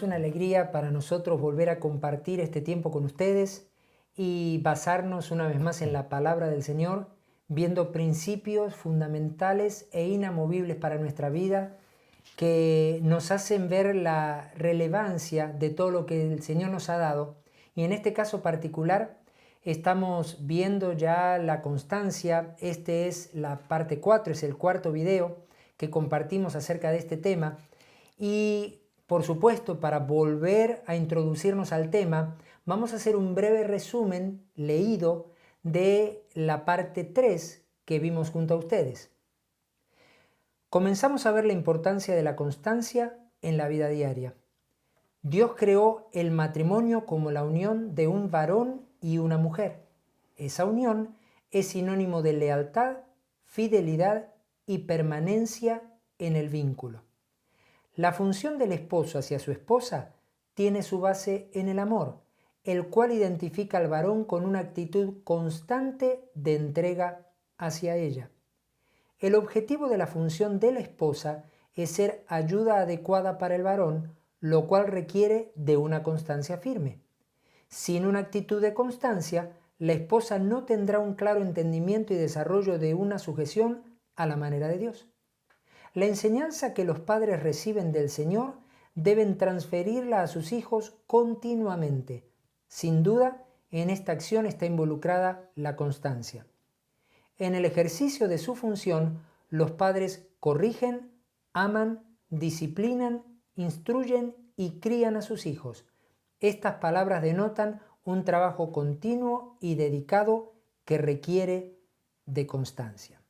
Es una alegría para nosotros volver a compartir este tiempo con ustedes y basarnos una vez más en la palabra del Señor, viendo principios fundamentales e inamovibles para nuestra vida que nos hacen ver la relevancia de todo lo que el Señor nos ha dado. Y en este caso particular estamos viendo ya la constancia. Este es la parte 4, es el cuarto video que compartimos acerca de este tema. Y por supuesto, para volver a introducirnos al tema, vamos a hacer un breve resumen leído de la parte 3 que vimos junto a ustedes. Comenzamos a ver la importancia de la constancia en la vida diaria. Dios creó el matrimonio como la unión de un varón y una mujer. Esa unión es sinónimo de lealtad, fidelidad y permanencia en el vínculo. La función del esposo hacia su esposa tiene su base en el amor, el cual identifica al varón con una actitud constante de entrega hacia ella. El objetivo de la función de la esposa es ser ayuda adecuada para el varón, lo cual requiere de una constancia firme. Sin una actitud de constancia, la esposa no tendrá un claro entendimiento y desarrollo de una sujeción a la manera de Dios. La enseñanza que los padres reciben del Señor deben transferirla a sus hijos continuamente. Sin duda, en esta acción está involucrada la constancia. En el ejercicio de su función, los padres corrigen, aman, disciplinan, instruyen y crían a sus hijos. Estas palabras denotan un trabajo continuo y dedicado que requiere de constancia.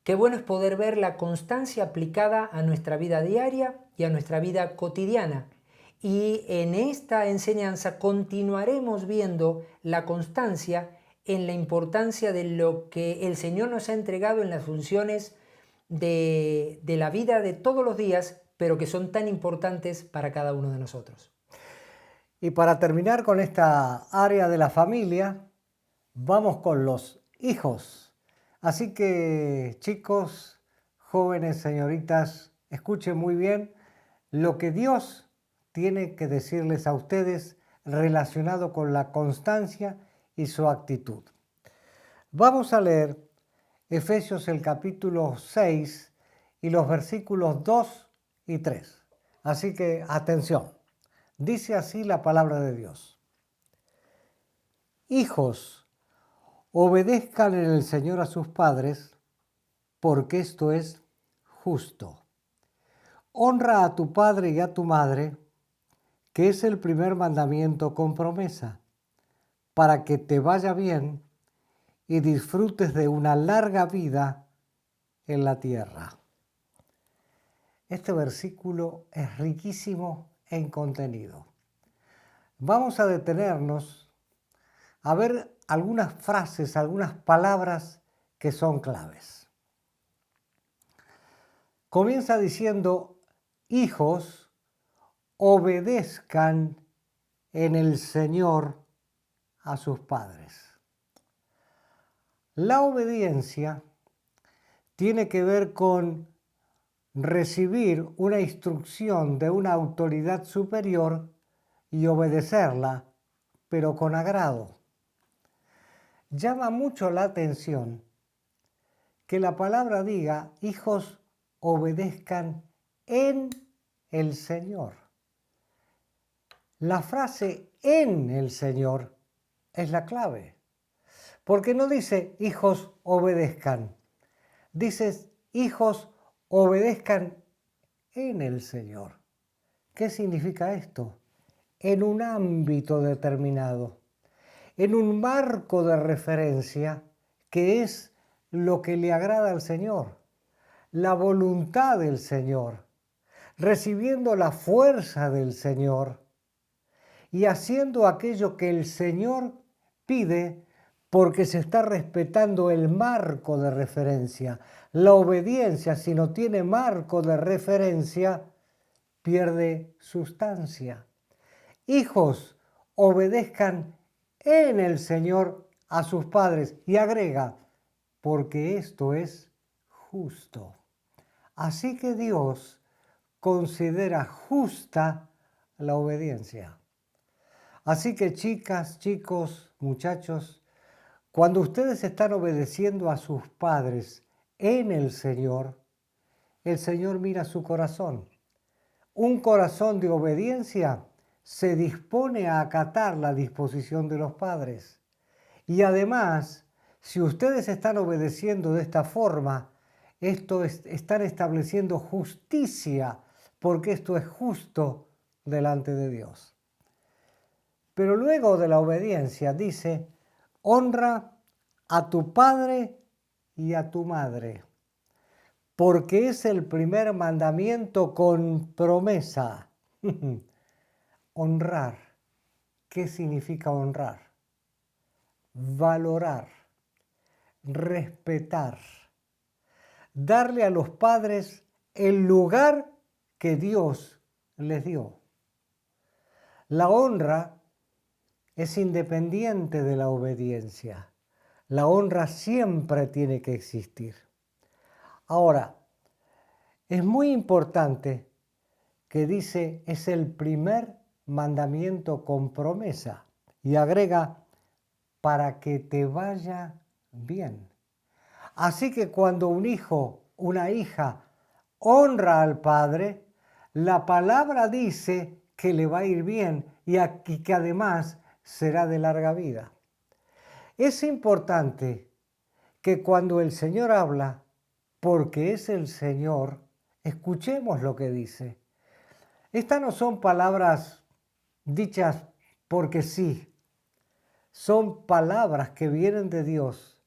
Qué bueno es poder ver la constancia aplicada a nuestra vida diaria y a nuestra vida cotidiana. Y en esta enseñanza continuaremos viendo la constancia en la importancia de lo que el Señor nos ha entregado en las funciones de la vida de todos los días, pero que son tan importantes para cada uno de nosotros. Y para terminar con esta área de la familia, vamos con los hijos. Así que, chicos, jóvenes, señoritas, escuchen muy bien lo que Dios tiene que decirles a ustedes relacionado con la constancia y su actitud. Vamos a leer Efesios el capítulo 6 y los versículos 2 y 3. Así que, atención, dice así la palabra de Dios. Hijos, obedezcan en el Señor a sus padres, porque esto es justo. Honra a tu padre y a tu madre, que es el primer mandamiento con promesa, para que te vaya bien y disfrutes de una larga vida en la tierra. Este versículo es riquísimo en contenido. Vamos a detenernos a ver algunas frases, algunas palabras que son claves. Comienza diciendo, hijos, obedezcan en el Señor a sus padres. La obediencia tiene que ver con recibir una instrucción de una autoridad superior y obedecerla, pero con agrado. Llama mucho la atención que la palabra diga, hijos, obedezcan en el Señor. La frase en el Señor es la clave, porque no dice, hijos, obedezcan. Dices, hijos, obedezcan en el Señor. ¿Qué significa esto? En un ámbito determinado, en un marco de referencia que es lo que le agrada al Señor, la voluntad del Señor, recibiendo la fuerza del Señor y haciendo aquello que el Señor pide porque se está respetando el marco de referencia. La obediencia, si no tiene marco de referencia, pierde sustancia. Hijos, obedezcan en el Señor a sus padres. Y agrega, porque esto es justo. Así que Dios considera justa la obediencia. Así que chicas, chicos, muchachos, cuando ustedes están obedeciendo a sus padres en el Señor mira su corazón. Un corazón de obediencia se dispone a acatar la disposición de los padres. Y además, si ustedes están obedeciendo de esta forma, están estableciendo justicia, porque esto es justo delante de Dios. Pero luego de la obediencia dice, honra a tu padre y a tu madre, porque es el primer mandamiento con promesa. Honrar. ¿Qué significa honrar? Valorar, respetar, darle a los padres el lugar que Dios les dio. La honra es independiente de la obediencia. La honra siempre tiene que existir. Ahora, es muy importante que dice es el primer mandamiento con promesa y agrega para que te vaya bien. Así que cuando un hijo, una hija honra al padre, la palabra dice que le va a ir bien y que además será de larga vida. Es importante que cuando el Señor habla, porque es el Señor, escuchemos lo que dice. Estas no son palabras dichas porque sí, son palabras que vienen de Dios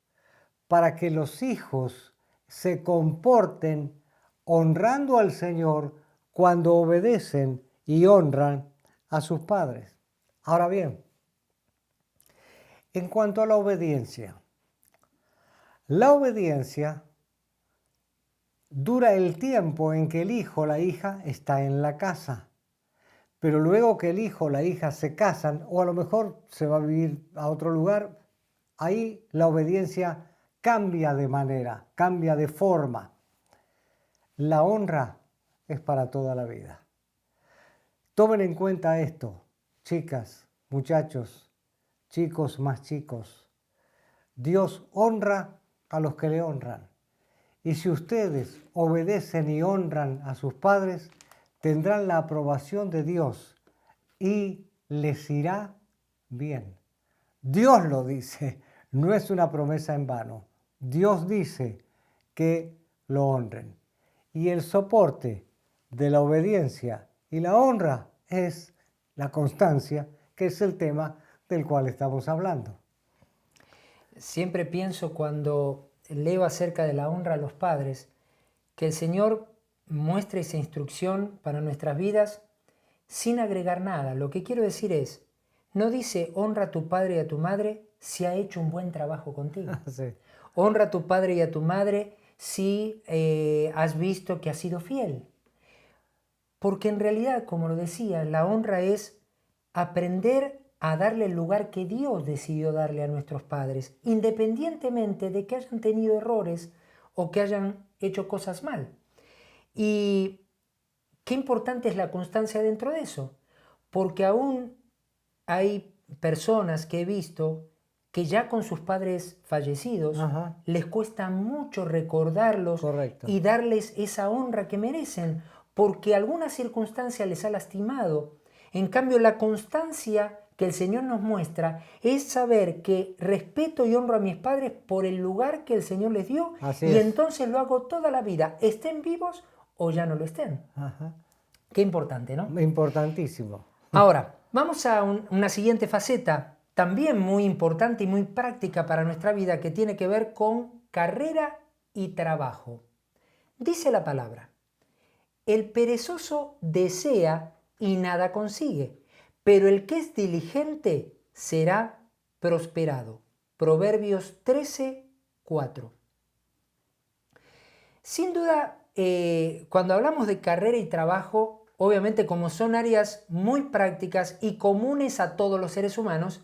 para que los hijos se comporten honrando al Señor cuando obedecen y honran a sus padres. Ahora bien, en cuanto a la obediencia dura el tiempo en que el hijo o la hija está en la casa. Pero luego que el hijo o la hija se casan, o a lo mejor se va a vivir a otro lugar, ahí la obediencia cambia de manera, cambia de forma. La honra es para toda la vida. Tomen en cuenta esto, chicas, muchachos, chicos más chicos. Dios honra a los que le honran. Y si ustedes obedecen y honran a sus padres, tendrán la aprobación de Dios y les irá bien. Dios lo dice, no es una promesa en vano. Dios dice que lo honren. Y el soporte de la obediencia y la honra es la constancia, que es el tema del cual estamos hablando. Siempre pienso cuando leo acerca de la honra a los padres, que el Señor muestra esa instrucción para nuestras vidas sin agregar nada. Lo que quiero decir es, no dice honra a tu padre y a tu madre si ha hecho un buen trabajo contigo. Sí. Honra a tu padre y a tu madre si has visto que has sido fiel. Porque en realidad, como lo decía, la honra es aprender a darle el lugar que Dios decidió darle a nuestros padres, independientemente de que hayan tenido errores o que hayan hecho cosas mal. Y qué importante es la constancia dentro de eso, porque aún hay personas que he visto que ya con sus padres fallecidos les cuesta mucho recordarlos. Correcto. Y darles esa honra que merecen, porque alguna circunstancia les ha lastimado. En cambio, la constancia que el Señor nos muestra es saber que respeto y honro a mis padres por el lugar que el Señor les dio. Así y es. Entonces lo hago toda la vida, estén vivos o ya no lo estén. Qué importante, ¿no? Importantísimo. Ahora, vamos a una siguiente faceta, también muy importante y muy práctica para nuestra vida, que tiene que ver con carrera y trabajo. Dice la palabra, el perezoso desea y nada consigue, pero el que es diligente será prosperado. Proverbios 13:4. Sin duda, cuando hablamos de carrera y trabajo, obviamente como son áreas muy prácticas y comunes a todos los seres humanos,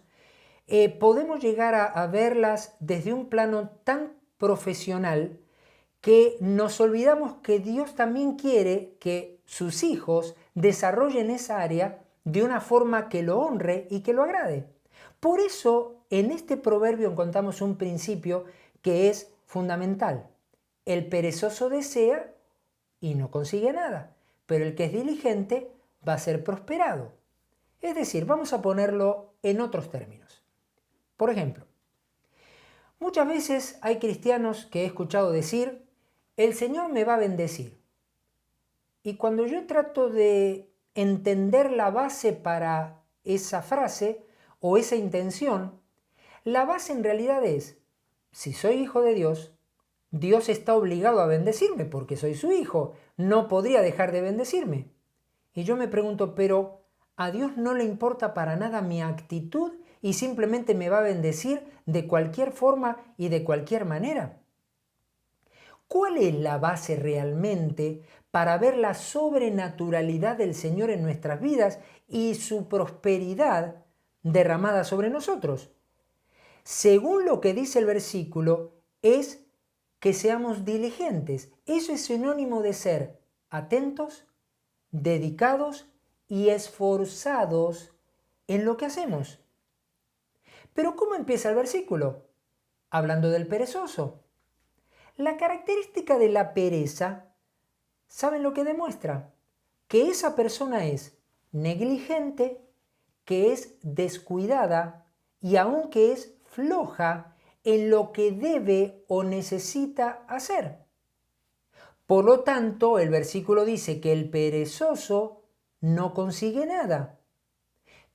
podemos llegar a verlas desde un plano tan profesional que nos olvidamos que Dios también quiere que sus hijos desarrollen esa área de una forma que lo honre y que lo agrade. Por eso, en este proverbio encontramos un principio que es fundamental. El perezoso desea y no consigue nada, pero el que es diligente va a ser prosperado. Es decir, vamos a ponerlo en otros términos. Por ejemplo, muchas veces hay cristianos que he escuchado decir, el Señor me va a bendecir. Y cuando yo trato de entender la base para esa frase o esa intención, la base en realidad es, si soy hijo de Dios, Dios está obligado a bendecirme porque soy su hijo, no podría dejar de bendecirme. Y yo me pregunto, pero ¿a Dios no le importa para nada mi actitud y simplemente me va a bendecir de cualquier forma y de cualquier manera? ¿Cuál es la base realmente para ver la sobrenaturalidad del Señor en nuestras vidas y su prosperidad derramada sobre nosotros? Según lo que dice el versículo, es que seamos diligentes. Eso es sinónimo de ser atentos, dedicados y esforzados en lo que hacemos. Pero ¿cómo empieza el versículo? Hablando del perezoso. La característica de la pereza, ¿saben lo que demuestra? Que esa persona es negligente, que es descuidada y aun que es floja en lo que debe o necesita hacer. Por lo tanto, el versículo dice que el perezoso no consigue nada.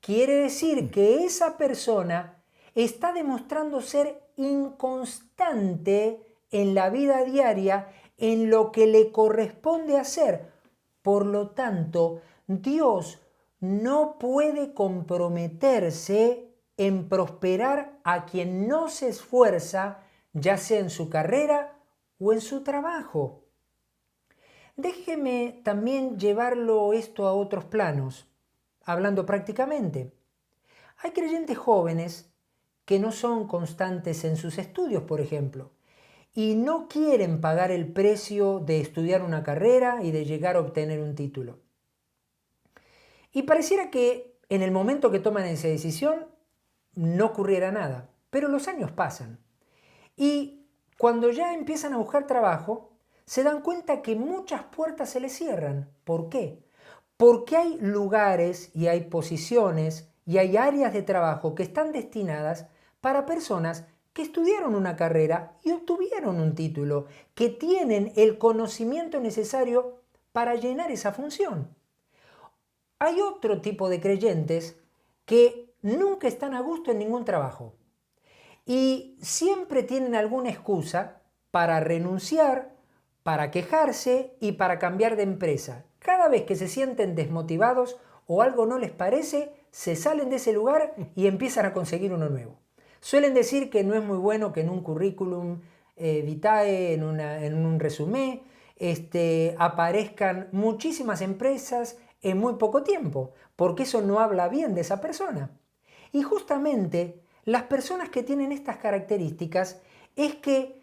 Quiere decir que esa persona está demostrando ser inconstante en la vida diaria en lo que le corresponde hacer. Por lo tanto, Dios no puede comprometerse en prosperar a quien no se esfuerza, ya sea en su carrera o en su trabajo. Déjeme también llevarlo esto a otros planos, hablando prácticamente. Hay creyentes jóvenes que no son constantes en sus estudios, por ejemplo, y no quieren pagar el precio de estudiar una carrera y de llegar a obtener un título. Y pareciera que en el momento que toman esa decisión no ocurriera nada, pero los años pasan. Y cuando ya empiezan a buscar trabajo, se dan cuenta que muchas puertas se les cierran. ¿Por qué? Porque hay lugares y hay posiciones y hay áreas de trabajo que están destinadas para personas que estudiaron una carrera y obtuvieron un título, que tienen el conocimiento necesario para llenar esa función. Hay otro tipo de creyentes que nunca están a gusto en ningún trabajo y siempre tienen alguna excusa para renunciar, para quejarse y para cambiar de empresa. Cada vez que se sienten desmotivados o algo no les parece, se salen de ese lugar y empiezan a conseguir uno nuevo. Suelen decir que no es muy bueno que en un currículum vitae, en un resumen, aparezcan muchísimas empresas en muy poco tiempo, porque eso no habla bien de esa persona. Y justamente las personas que tienen estas características es que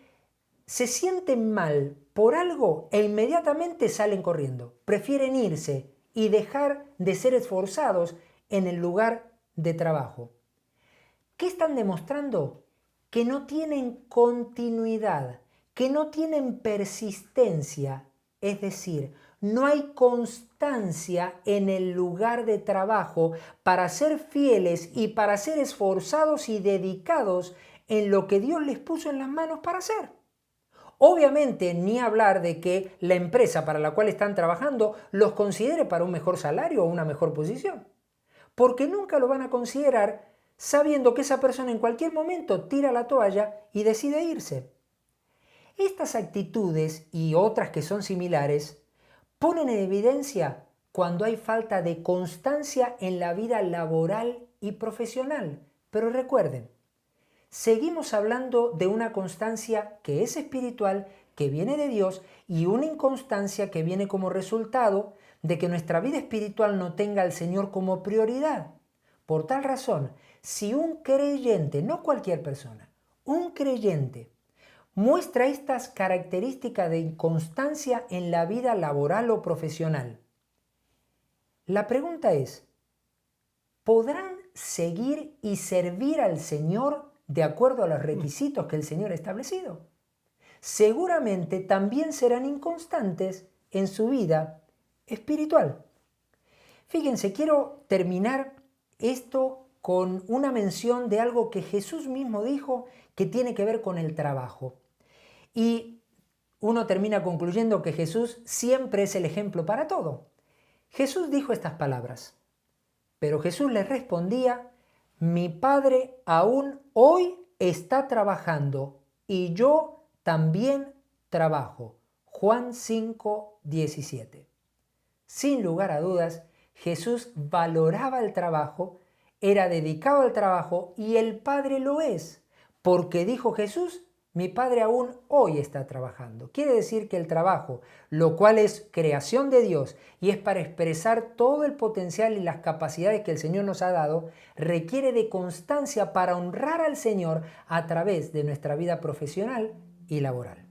se sienten mal por algo e inmediatamente salen corriendo. Prefieren irse y dejar de ser esforzados en el lugar de trabajo. ¿Qué están demostrando? Que no tienen continuidad, que no tienen persistencia, es decir, no hay constancia en el lugar de trabajo para ser fieles y para ser esforzados y dedicados en lo que Dios les puso en las manos para hacer. Obviamente, ni hablar de que la empresa para la cual están trabajando los considere para un mejor salario o una mejor posición. Porque nunca lo van a considerar sabiendo que esa persona en cualquier momento tira la toalla y decide irse. Estas actitudes y otras que son similares ponen en evidencia cuando hay falta de constancia en la vida laboral y profesional. Pero recuerden, seguimos hablando de una constancia que es espiritual, que viene de Dios, y una inconstancia que viene como resultado de que nuestra vida espiritual no tenga al Señor como prioridad. Por tal razón, si un creyente, no cualquier persona, un creyente, muestra estas características de inconstancia en la vida laboral o profesional. La pregunta es, ¿podrán seguir y servir al Señor de acuerdo a los requisitos que el Señor ha establecido? Seguramente también serán inconstantes en su vida espiritual. Fíjense, quiero terminar esto con una mención de algo que Jesús mismo dijo que tiene que ver con el trabajo. Y uno termina concluyendo que Jesús siempre es el ejemplo para todo. Jesús dijo estas palabras, pero Jesús les respondía, mi Padre aún hoy está trabajando y yo también trabajo. Juan 5:17. Sin lugar a dudas, Jesús valoraba el trabajo, era dedicado al trabajo y el Padre lo es, porque dijo Jesús, mi Padre aún hoy está trabajando. Quiere decir que el trabajo, lo cual es creación de Dios y es para expresar todo el potencial y las capacidades que el Señor nos ha dado, requiere de constancia para honrar al Señor a través de nuestra vida profesional y laboral.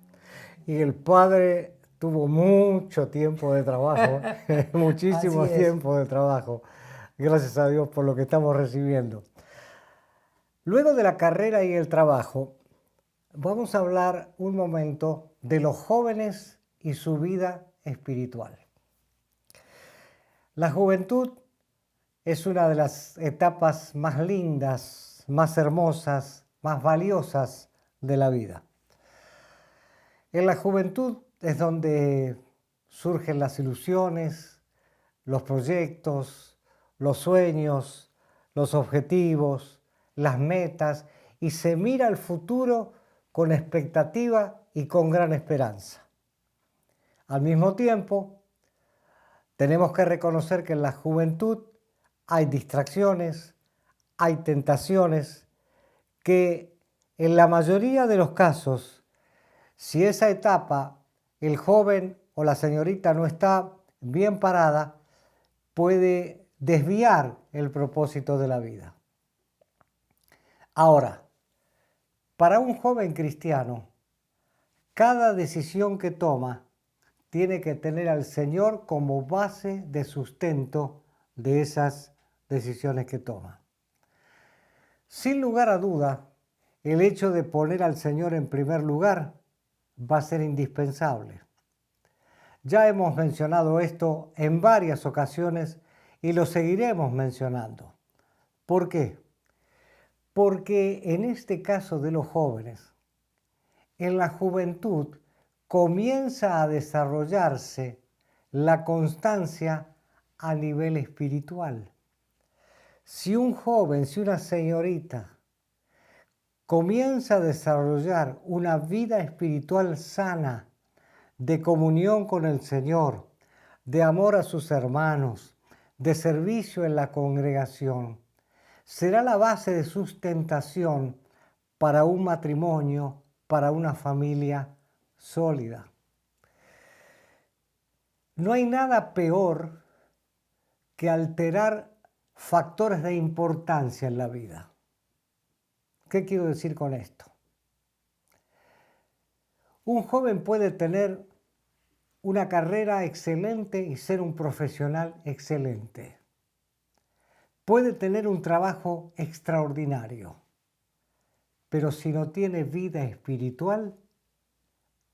Y el Padre tuvo mucho tiempo de trabajo, muchísimo tiempo de trabajo. Gracias a Dios por lo que estamos recibiendo. Luego de la carrera y el trabajo, vamos a hablar un momento de los jóvenes y su vida espiritual. La juventud es una de las etapas más lindas, más hermosas, más valiosas de la vida. En la juventud es donde surgen las ilusiones, los proyectos, los sueños, los objetivos, las metas y se mira al futuro con expectativa y con gran esperanza. Al mismo tiempo, tenemos que reconocer que en la juventud hay distracciones, hay tentaciones que en la mayoría de los casos, si esa etapa el joven o la señorita no está bien parada, puede desviar el propósito de la vida. Ahora, para un joven cristiano, cada decisión que toma tiene que tener al Señor como base de sustento de esas decisiones que toma. Sin lugar a duda, el hecho de poner al Señor en primer lugar va a ser indispensable. Ya hemos mencionado esto en varias ocasiones y lo seguiremos mencionando. ¿Por qué? Porque en este caso de los jóvenes, en la juventud comienza a desarrollarse la constancia a nivel espiritual. Si un joven, si una señorita comienza a desarrollar una vida espiritual sana, de comunión con el Señor, de amor a sus hermanos, de servicio en la congregación, será la base de sustentación para un matrimonio, para una familia sólida. No hay nada peor que alterar factores de importancia en la vida. ¿Qué quiero decir con esto? Un joven puede tener una carrera excelente y ser un profesional excelente. Puede tener un trabajo extraordinario, pero si no tiene vida espiritual,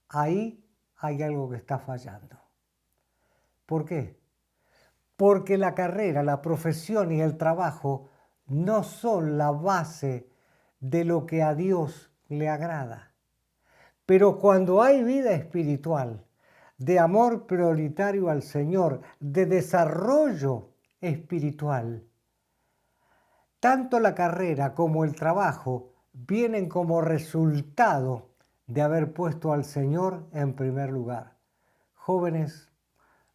ahí hay algo que está fallando. ¿Por qué? Porque la carrera, la profesión y el trabajo no son la base de lo que a Dios le agrada. Pero cuando hay vida espiritual, de amor prioritario al Señor, de desarrollo espiritual, tanto la carrera como el trabajo vienen como resultado de haber puesto al Señor en primer lugar. Jóvenes,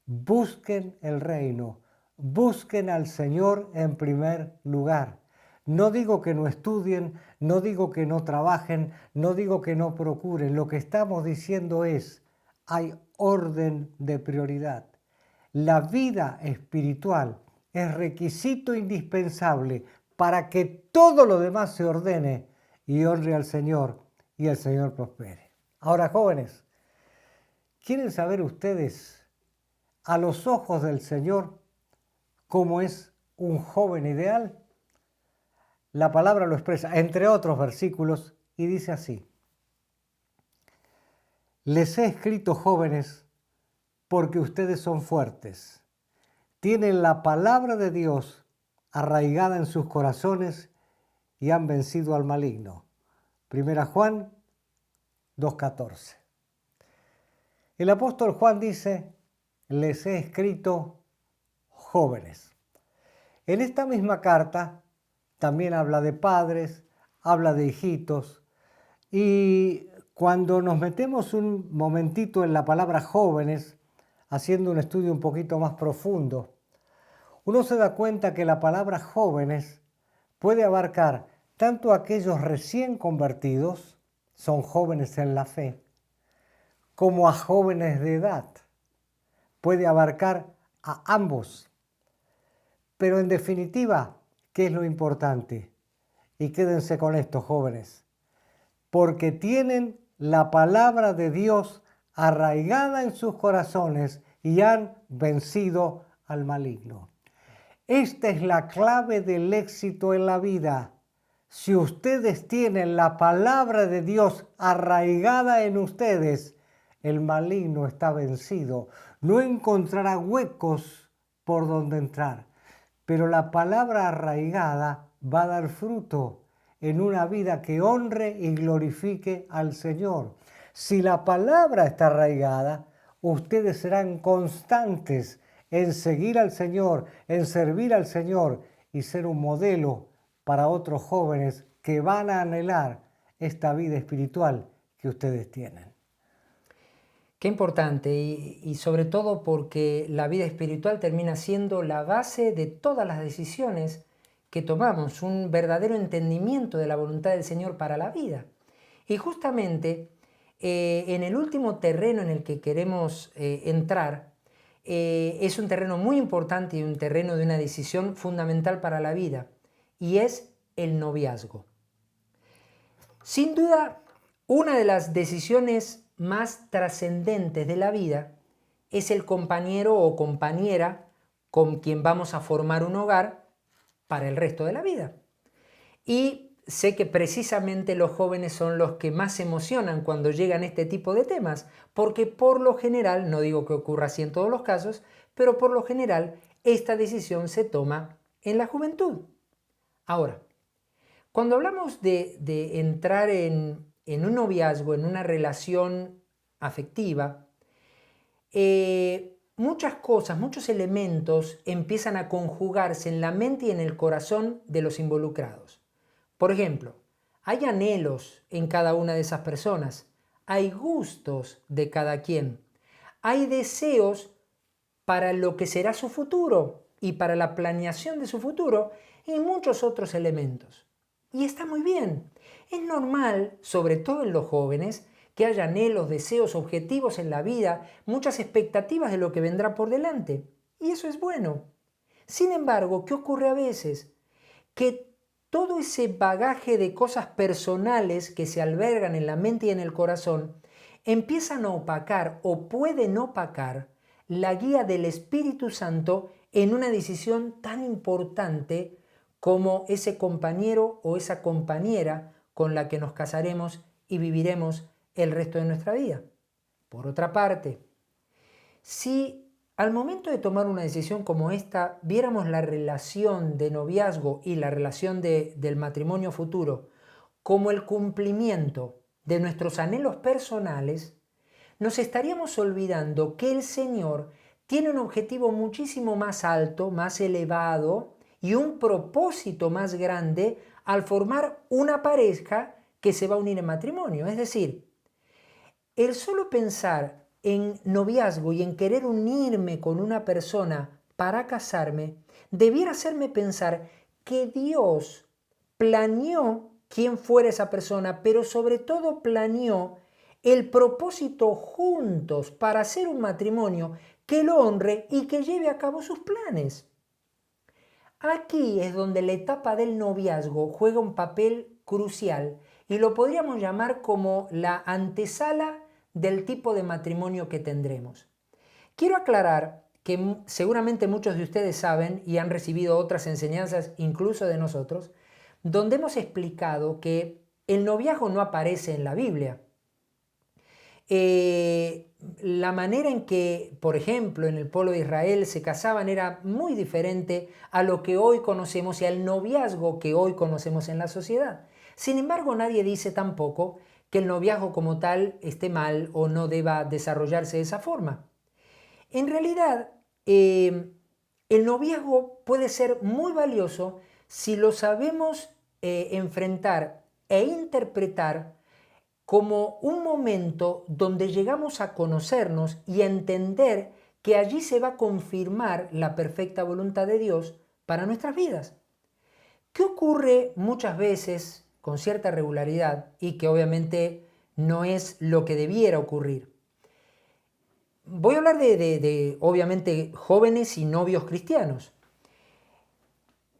busquen el reino, busquen al Señor en primer lugar. No digo que no estudien, no digo que no trabajen, no digo que no procuren. Lo que estamos diciendo es, hay orden de prioridad. La vida espiritual es requisito indispensable para que todo lo demás se ordene y honre al Señor y el Señor prospere. Ahora, jóvenes, ¿quieren saber ustedes, a los ojos del Señor, cómo es un joven ideal? La palabra lo expresa, entre otros versículos, y dice así: les he escrito, jóvenes, porque ustedes son fuertes, tienen la palabra de Dios arraigada en sus corazones y han vencido al maligno. Primera Juan 2:14. El apóstol Juan dice, les he escrito jóvenes. En esta misma carta también habla de padres, habla de hijitos, y cuando nos metemos un momentito en la palabra jóvenes, haciendo un estudio un poquito más profundo, uno se da cuenta que la palabra jóvenes puede abarcar tanto a aquellos recién convertidos, son jóvenes en la fe, como a jóvenes de edad. Puede abarcar a ambos. Pero en definitiva, ¿qué es lo importante? Y quédense con esto, jóvenes. Porque tienen la palabra de Dios arraigada en sus corazones y han vencido al maligno. Esta es la clave del éxito en la vida. Si ustedes tienen la palabra de Dios arraigada en ustedes, el maligno está vencido. No encontrará huecos por donde entrar. Pero la palabra arraigada va a dar fruto en una vida que honre y glorifique al Señor. Si la palabra está arraigada, ustedes serán constantes en seguir al Señor, en servir al Señor y ser un modelo para otros jóvenes que van a anhelar esta vida espiritual que ustedes tienen. Qué importante y sobre todo porque la vida espiritual termina siendo la base de todas las decisiones que tomamos, un verdadero entendimiento de la voluntad del Señor para la vida. Y justamente en el último terreno en el que queremos entrar, es un terreno muy importante y un terreno de una decisión fundamental para la vida, y es el noviazgo. Sin duda, una de las decisiones más trascendentes de la vida es el compañero o compañera con quien vamos a formar un hogar para el resto de la vida. Y sé que precisamente los jóvenes son los que más se emocionan cuando llegan este tipo de temas, porque por lo general, no digo que ocurra así en todos los casos, pero por lo general esta decisión se toma en la juventud. Ahora, cuando hablamos de entrar en un noviazgo, en una relación afectiva, muchas cosas, muchos elementos empiezan a conjugarse en la mente y en el corazón de los involucrados. Por ejemplo, hay anhelos en cada una de esas personas, hay gustos de cada quien, hay deseos para lo que será su futuro y para la planeación de su futuro y muchos otros elementos. Y está muy bien. Es normal, sobre todo en los jóvenes, que haya anhelos, deseos, objetivos en la vida, muchas expectativas de lo que vendrá por delante. Y eso es bueno. Sin embargo, ¿qué ocurre a veces? Que todo ese bagaje de cosas personales que se albergan en la mente y en el corazón empiezan a opacar o pueden opacar la guía del Espíritu Santo en una decisión tan importante como ese compañero o esa compañera con la que nos casaremos y viviremos el resto de nuestra vida. Por otra parte, si al momento de tomar una decisión como esta viéramos la relación de noviazgo y la relación del matrimonio futuro como el cumplimiento de nuestros anhelos personales, nos estaríamos olvidando que el Señor tiene un objetivo muchísimo más alto, más elevado y un propósito más grande al formar una pareja que se va a unir en matrimonio. Es decir, el solo pensar en noviazgo y en querer unirme con una persona para casarme debiera hacerme pensar que Dios planeó quién fuera esa persona, pero sobre todo planeó el propósito juntos para hacer un matrimonio que lo honre y que lleve a cabo sus planes. Aquí es donde la etapa del noviazgo juega un papel crucial y lo podríamos llamar como la antesala del tipo de matrimonio que tendremos. Quiero aclarar que seguramente muchos de ustedes saben y han recibido otras enseñanzas, incluso de nosotros, donde hemos explicado que el noviazgo no aparece en la Biblia. La manera en que, por ejemplo, en el pueblo de Israel se casaban era muy diferente a lo que hoy conocemos y al noviazgo que hoy conocemos en la sociedad. Sin embargo, nadie dice tampoco que el noviazgo como tal esté mal o no deba desarrollarse de esa forma. En realidad, el noviazgo puede ser muy valioso si lo sabemos enfrentar e interpretar como un momento donde llegamos a conocernos y a entender que allí se va a confirmar la perfecta voluntad de Dios para nuestras vidas. ¿Qué ocurre muchas veces con cierta regularidad y que obviamente no es lo que debiera ocurrir? Voy a hablar de obviamente jóvenes y novios cristianos.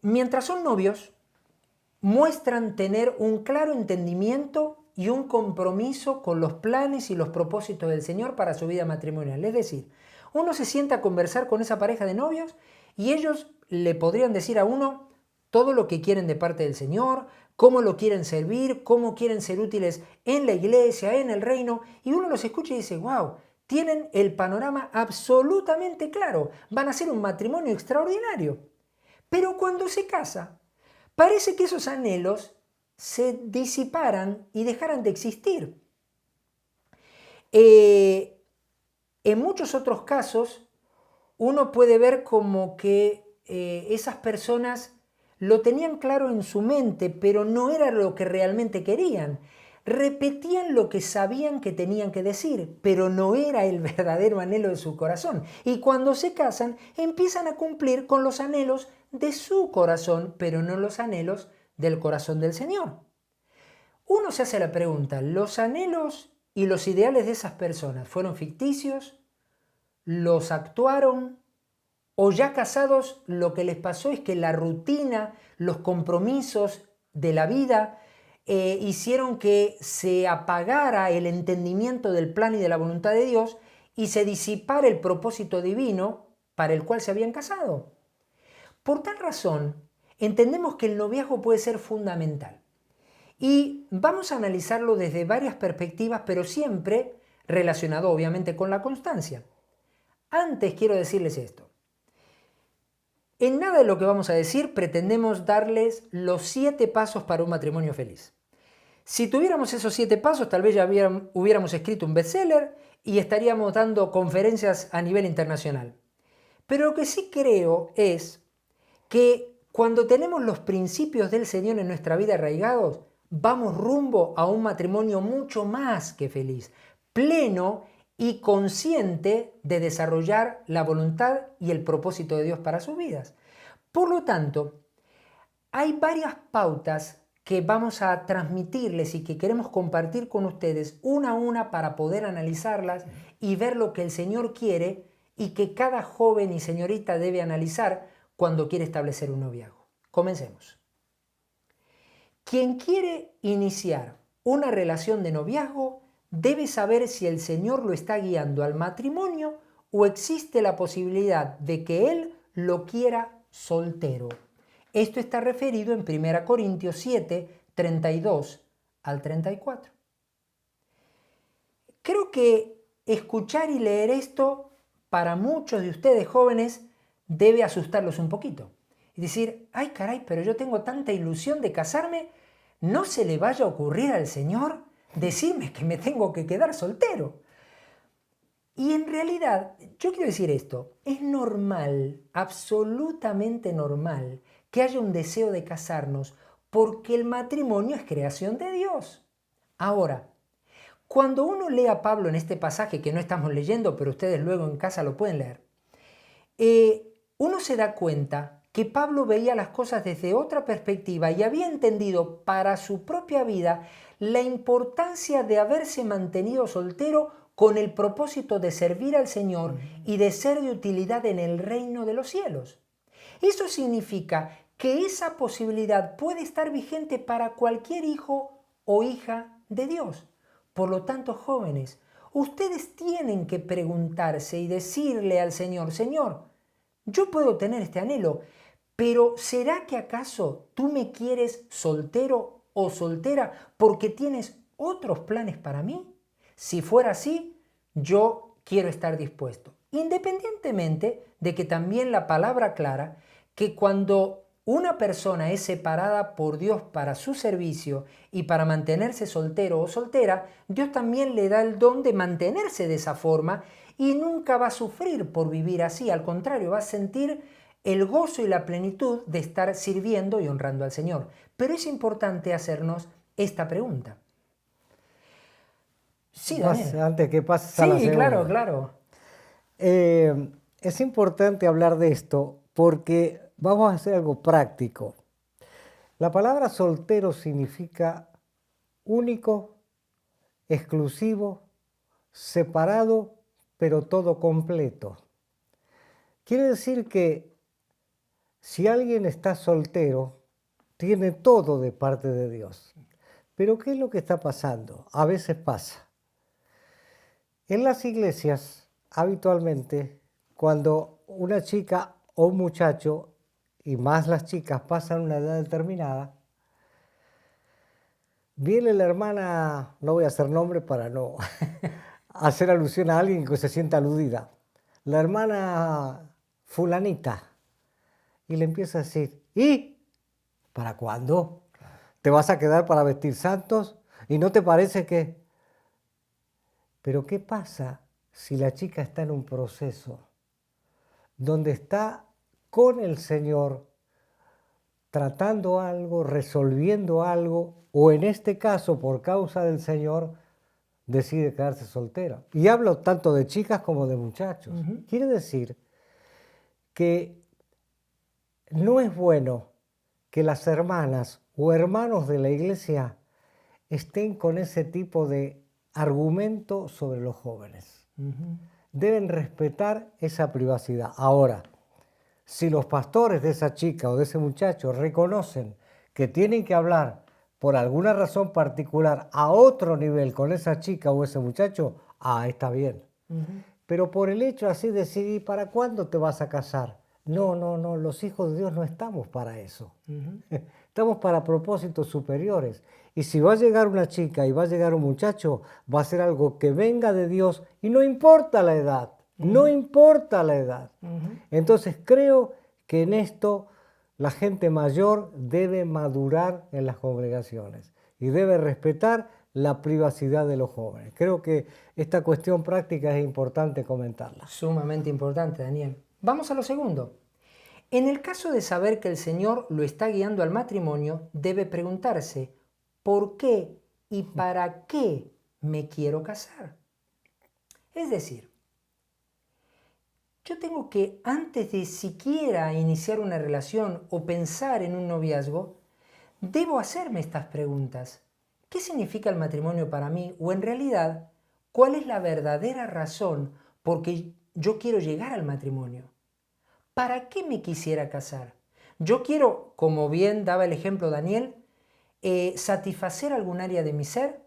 Mientras son novios, muestran tener un claro entendimiento y un compromiso con los planes y los propósitos del Señor para su vida matrimonial. Es decir, uno se sienta a conversar con esa pareja de novios y ellos le podrían decir a uno todo lo que quieren de parte del Señor, cómo lo quieren servir, cómo quieren ser útiles en la iglesia, en el reino, y uno los escucha y dice, wow, tienen el panorama absolutamente claro, van a ser un matrimonio extraordinario. Pero cuando se casa, parece que esos anhelos se disiparan y dejaran de existir. En muchos otros casos, uno puede ver como que esas personas lo tenían claro en su mente, pero no era lo que realmente querían. Repetían lo que sabían que tenían que decir, pero no era el verdadero anhelo de su corazón. Y cuando se casan, empiezan a cumplir con los anhelos de su corazón, pero no los anhelos del corazón del Señor. Uno se hace la pregunta, ¿los anhelos y los ideales de esas personas fueron ficticios? ¿Los actuaron? ¿O ya casados lo que les pasó es que la rutina, los compromisos de la vida hicieron que se apagara el entendimiento del plan y de la voluntad de Dios y se disipara el propósito divino para el cual se habían casado? Por tal razón, entendemos que el noviazgo puede ser fundamental. Y vamos a analizarlo desde varias perspectivas, pero siempre relacionado obviamente con la constancia. Antes quiero decirles esto. En nada de lo que vamos a decir pretendemos darles los 7 pasos para un matrimonio feliz. Si tuviéramos esos 7 pasos, tal vez ya hubiéramos escrito un bestseller y estaríamos dando conferencias a nivel internacional. Pero lo que sí creo es que cuando tenemos los principios del Señor en nuestra vida arraigados, vamos rumbo a un matrimonio mucho más que feliz, pleno y consciente de desarrollar la voluntad y el propósito de Dios para sus vidas. Por lo tanto, hay varias pautas que vamos a transmitirles y que queremos compartir con ustedes una a una para poder analizarlas y ver lo que el Señor quiere y que cada joven y señorita debe analizar cuando quiere establecer un noviazgo. Comencemos. Quien quiere iniciar una relación de noviazgo debe saber si el Señor lo está guiando al matrimonio o existe la posibilidad de que Él lo quiera soltero. Esto está referido en 1 Corintios 7, 32 al 34. Creo que escuchar y leer esto para muchos de ustedes jóvenes debe asustarlos un poquito. Y decir, ay caray, pero yo tengo tanta ilusión de casarme, no se le vaya a ocurrir al Señor decirme que me tengo que quedar soltero. Y en realidad, yo quiero decir esto, es normal, absolutamente normal, que haya un deseo de casarnos porque el matrimonio es creación de Dios. Ahora, cuando uno lee a Pablo en este pasaje que no estamos leyendo, pero ustedes luego en casa lo pueden leer, uno se da cuenta que Pablo veía las cosas desde otra perspectiva y había entendido para su propia vida la importancia de haberse mantenido soltero con el propósito de servir al Señor y de ser de utilidad en el reino de los cielos. Eso significa que esa posibilidad puede estar vigente para cualquier hijo o hija de Dios. Por lo tanto, jóvenes, ustedes tienen que preguntarse y decirle al Señor, Señor, yo puedo tener este anhelo, pero ¿será que acaso tú me quieres soltero o soltera porque tienes otros planes para mí? Si fuera así, yo quiero estar dispuesto. Independientemente de que también la palabra aclara que cuando una persona es separada por Dios para su servicio y para mantenerse soltero o soltera, Dios también le da el don de mantenerse de esa forma y nunca va a sufrir por vivir así. Al contrario, va a sentir el gozo y la plenitud de estar sirviendo y honrando al Señor. Pero es importante hacernos esta pregunta. Sí, Daniel. Antes que pases a la Sí, segunda. claro. Es importante hablar de esto porque vamos a hacer algo práctico. La palabra soltero significa único, exclusivo, separado, pero todo completo. Quiere decir que si alguien está soltero, tiene todo de parte de Dios. Pero ¿qué es lo que está pasando? A veces pasa. En las iglesias, habitualmente, cuando una chica o un muchacho, y más las chicas, pasan una edad determinada, viene la hermana, no voy a hacer nombre para no hacer alusión a alguien que se sienta aludida, la hermana fulanita, y le empieza a decir, ¿y para cuándo? ¿Te vas a quedar para vestir santos? ¿Y no te parece que...? Pero ¿qué pasa si la chica está en un proceso donde está con el Señor tratando algo, resolviendo algo, o en este caso, por causa del Señor, decide quedarse soltera? Y hablo tanto de chicas como de muchachos. Quiere decir que no es bueno que las hermanas o hermanos de la iglesia estén con ese tipo de argumento sobre los jóvenes. Deben respetar esa privacidad. Ahora, si los pastores de esa chica o de ese muchacho reconocen que tienen que hablar por alguna razón particular a otro nivel con esa chica o ese muchacho, está bien. Pero por el hecho así de decir, ¿para cuándo te vas a casar? No, los hijos de Dios no estamos para eso. Estamos para propósitos superiores. Y si va a llegar una chica y va a llegar un muchacho, va a ser algo que venga de Dios y no importa la edad. No importa la edad. Entonces creo que en esto la gente mayor debe madurar en las congregaciones y debe respetar la privacidad de los jóvenes. Creo que esta cuestión práctica es importante comentarla. Sumamente importante, Daniel. Vamos a lo segundo. En el caso de saber que el Señor lo está guiando al matrimonio, debe preguntarse, ¿por qué y para qué me quiero casar? Es decir, yo tengo que, antes de siquiera iniciar una relación o pensar en un noviazgo, debo hacerme estas preguntas. ¿Qué significa el matrimonio para mí? O en realidad, ¿cuál es la verdadera razón por qué yo quiero llegar al matrimonio? ¿Para qué me quisiera casar? Yo quiero, como bien daba el ejemplo Daniel, satisfacer algún área de mi ser.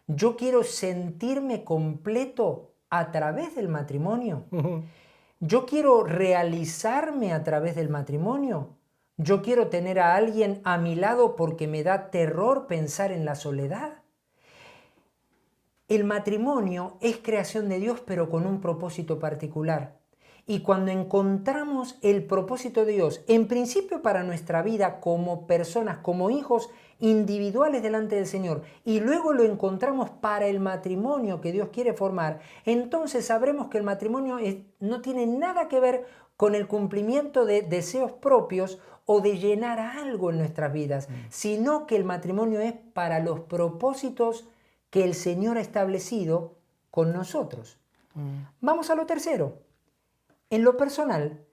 Yo quiero sentirme completo a través del matrimonio. Yo quiero realizarme a través del matrimonio. Yo quiero tener a alguien a mi lado porque me da terror pensar en la soledad. El matrimonio es creación de Dios, pero con un propósito particular. Y cuando encontramos el propósito de Dios, en principio para nuestra vida como personas, como hijos individuales delante del Señor, y luego lo encontramos para el matrimonio que Dios quiere formar, entonces sabremos que el matrimonio no tiene nada que ver con el cumplimiento de deseos propios o de llenar algo en nuestras vidas, sino que el matrimonio es para los propósitos que el Señor ha establecido con nosotros. Vamos a lo tercero. En lo personal,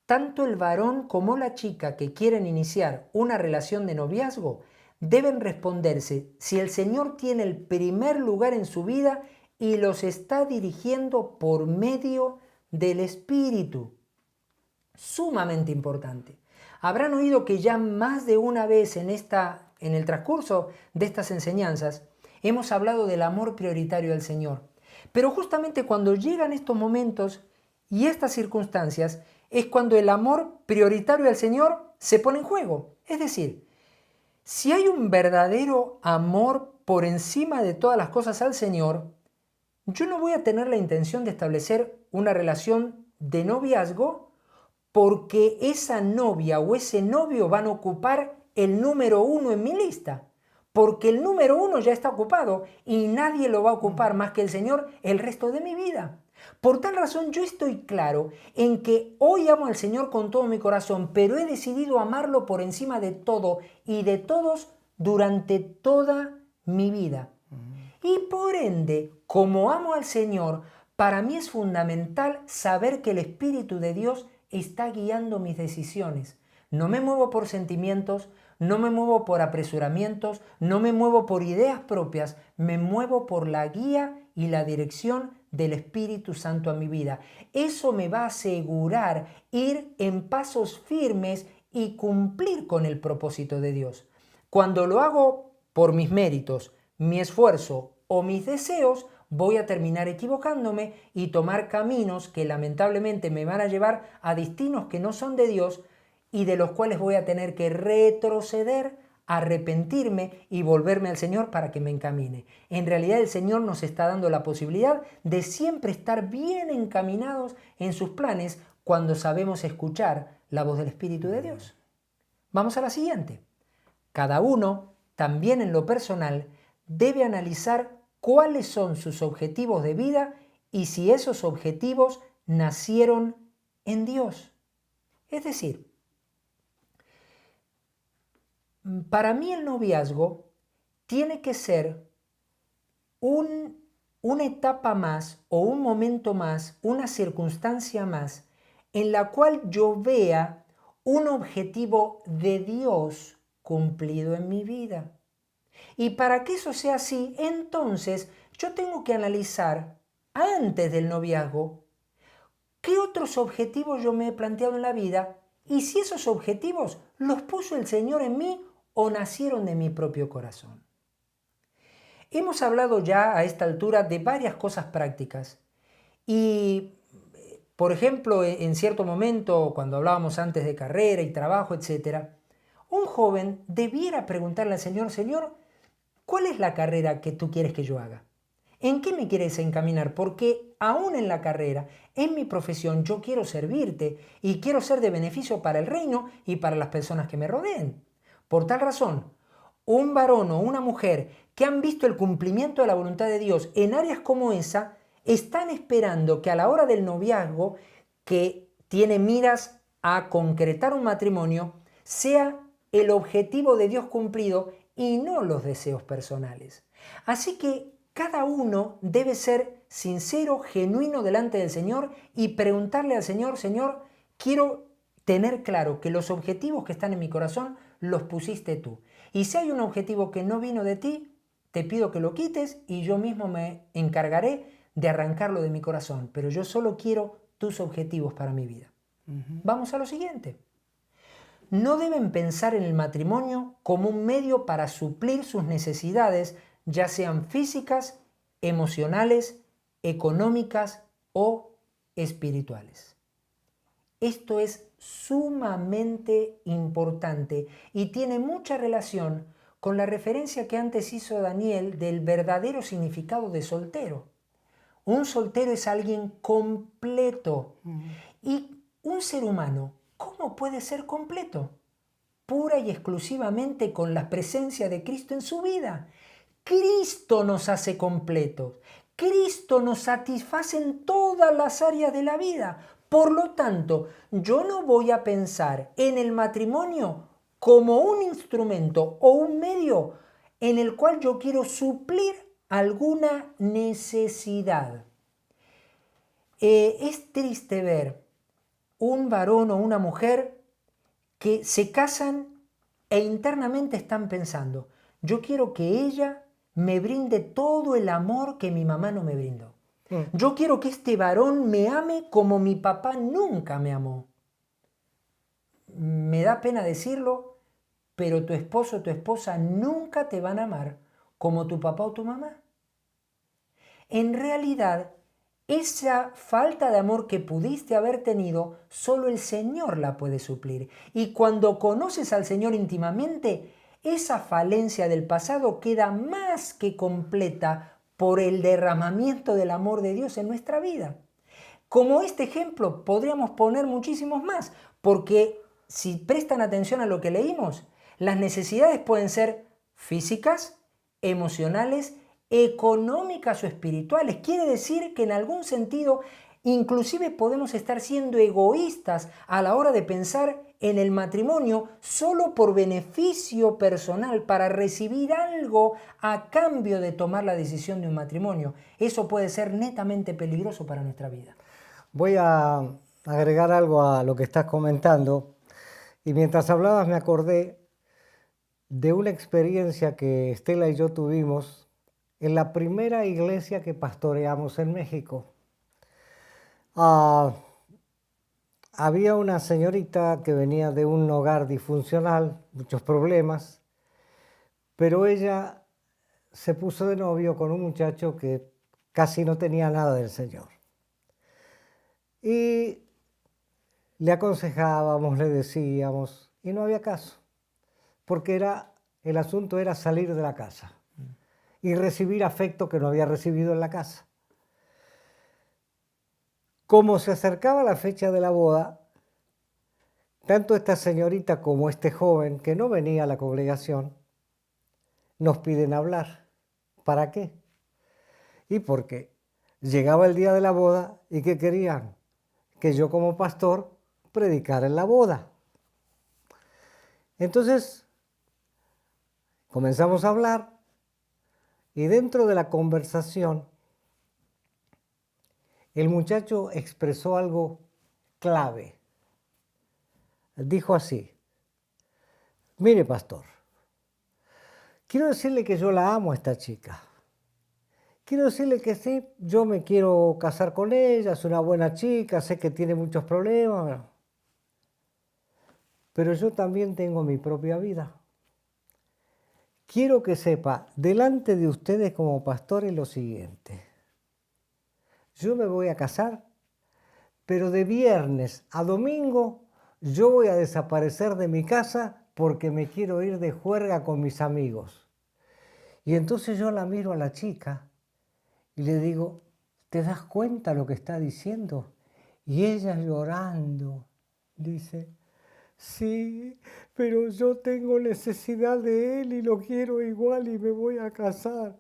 tanto el varón como la chica que quieren iniciar una relación de noviazgo deben responderse si el Señor tiene el primer lugar en su vida y los está dirigiendo por medio del Espíritu. Sumamente importante. Habrán oído que ya más de una vez en esta en el transcurso de estas enseñanzas, hemos hablado del amor prioritario al Señor. Pero justamente cuando llegan estos momentos y estas circunstancias, es cuando el amor prioritario al Señor se pone en juego. Es decir, si hay un verdadero amor por encima de todas las cosas al Señor, yo no voy a tener la intención de establecer una relación de noviazgo porque esa novia o ese novio van a ocupar el número 1 en mi lista. Porque el número 1 ya está ocupado y nadie lo va a ocupar más que el Señor el resto de mi vida. Por tal razón yo estoy claro en que hoy amo al Señor con todo mi corazón, pero he decidido amarlo por encima de todo y de todos durante toda mi vida. Y por ende, como amo al Señor, para mí es fundamental saber que el Espíritu de Dios está guiando mis decisiones. No me muevo por sentimientos, no me muevo por apresuramientos, no me muevo por ideas propias, me muevo por la guía y la dirección del Espíritu Santo a mi vida. Eso me va a asegurar ir en pasos firmes y cumplir con el propósito de Dios. Cuando lo hago por mis méritos, mi esfuerzo o mis deseos, voy a terminar equivocándome y tomar caminos que lamentablemente me van a llevar a destinos que no son de Dios y de los cuales voy a tener que retroceder, arrepentirme y volverme al Señor para que me encamine. En realidad el Señor nos está dando la posibilidad de siempre estar bien encaminados en sus planes cuando sabemos escuchar la voz del Espíritu de Dios. Vamos a la siguiente. Cada uno, también en lo personal, debe analizar cuáles son sus objetivos de vida y si esos objetivos nacieron en Dios. Es decir, para mí el noviazgo tiene que ser una etapa más o un momento más, una circunstancia más en la cual yo vea un objetivo de Dios cumplido en mi vida. Y para que eso sea así, entonces yo tengo que analizar antes del noviazgo qué otros objetivos yo me he planteado en la vida y si esos objetivos los puso el Señor en mí o nacieron de mi propio corazón. Hemos hablado ya a esta altura de varias cosas prácticas y, por ejemplo, en cierto momento, cuando hablábamos antes de carrera y trabajo, etc., un joven debiera preguntarle al Señor, Señor, ¿cuál es la carrera que tú quieres que yo haga? ¿En qué me quieres encaminar? Porque aún en la carrera, en mi profesión, yo quiero servirte y quiero ser de beneficio para el reino y para las personas que me rodeen. Por tal razón, un varón o una mujer que han visto el cumplimiento de la voluntad de Dios en áreas como esa, están esperando que a la hora del noviazgo, que tiene miras a concretar un matrimonio, sea el objetivo de Dios cumplido y no los deseos personales. Así que cada uno debe ser sincero, genuino delante del Señor y preguntarle al Señor, Señor, quiero tener claro que los objetivos que están en mi corazón los pusiste tú. Y si hay un objetivo que no vino de ti, te pido que lo quites y yo mismo me encargaré de arrancarlo de mi corazón. Pero yo solo quiero tus objetivos para mi vida. Vamos a lo siguiente. No deben pensar en el matrimonio como un medio para suplir sus necesidades, ya sean físicas, emocionales, económicas o espirituales. Esto es sumamente importante y tiene mucha relación con la referencia que antes hizo Daniel del verdadero significado de soltero. Un soltero es alguien completo. Y un ser humano, ¿cómo puede ser completo? Pura y exclusivamente con la presencia de Cristo en su vida. Cristo nos hace completos. Cristo nos satisface en todas las áreas de la vida. Por lo tanto, yo no voy a pensar en el matrimonio como un instrumento o un medio en el cual yo quiero suplir alguna necesidad. Es triste ver un varón o una mujer que se casan e internamente están pensando, yo quiero que ella me brinde todo el amor que mi mamá no me brindó. Yo quiero que este varón me ame como mi papá nunca me amó. Me da pena decirlo, pero tu esposo o tu esposa nunca te van a amar como tu papá o tu mamá. En realidad, esa falta de amor que pudiste haber tenido, solo el Señor la puede suplir. Y cuando conoces al Señor íntimamente, esa falencia del pasado queda más que completa por el derramamiento del amor de Dios en nuestra vida. Como este ejemplo, podríamos poner muchísimos más, porque si prestan atención a lo que leímos, las necesidades pueden ser físicas, emocionales, económicas o espirituales. Quiere decir que en algún sentido inclusive podemos estar siendo egoístas a la hora de pensar en el matrimonio solo por beneficio personal, para recibir algo a cambio de tomar la decisión de un matrimonio. Eso puede ser netamente peligroso para nuestra vida. Voy a agregar algo a lo que estás comentando. Y mientras hablabas me acordé de una experiencia que Estela y yo tuvimos en la primera iglesia que pastoreamos en México. Había una señorita que venía de un hogar disfuncional, muchos problemas, pero ella se puso de novio con un muchacho que casi no tenía nada del Señor. Y le aconsejábamos, le decíamos, y no había caso, porque el asunto era salir de la casa y recibir afecto que no había recibido en la casa. Como se acercaba la fecha de la boda, tanto esta señorita como este joven, que no venía a la congregación, nos piden hablar. ¿Para qué? Y porque llegaba el día de la boda y ¿qué querían? Que yo como pastor predicara en la boda. Entonces comenzamos a hablar y dentro de la conversación el muchacho expresó algo clave. Dijo así: mire, pastor, quiero decirle que yo la amo a esta chica. Quiero decirle que sí, yo me quiero casar con ella, es una buena chica, sé que tiene muchos problemas, pero yo también tengo mi propia vida. Quiero que sepa, delante de ustedes como pastores, lo siguiente. Yo me voy a casar, pero de viernes a domingo yo voy a desaparecer de mi casa porque me quiero ir de juerga con mis amigos. Y entonces yo la miro a la chica y le digo, ¿te das cuenta lo que está diciendo? Y ella llorando dice, sí, pero yo tengo necesidad de él y lo quiero igual y me voy a casar.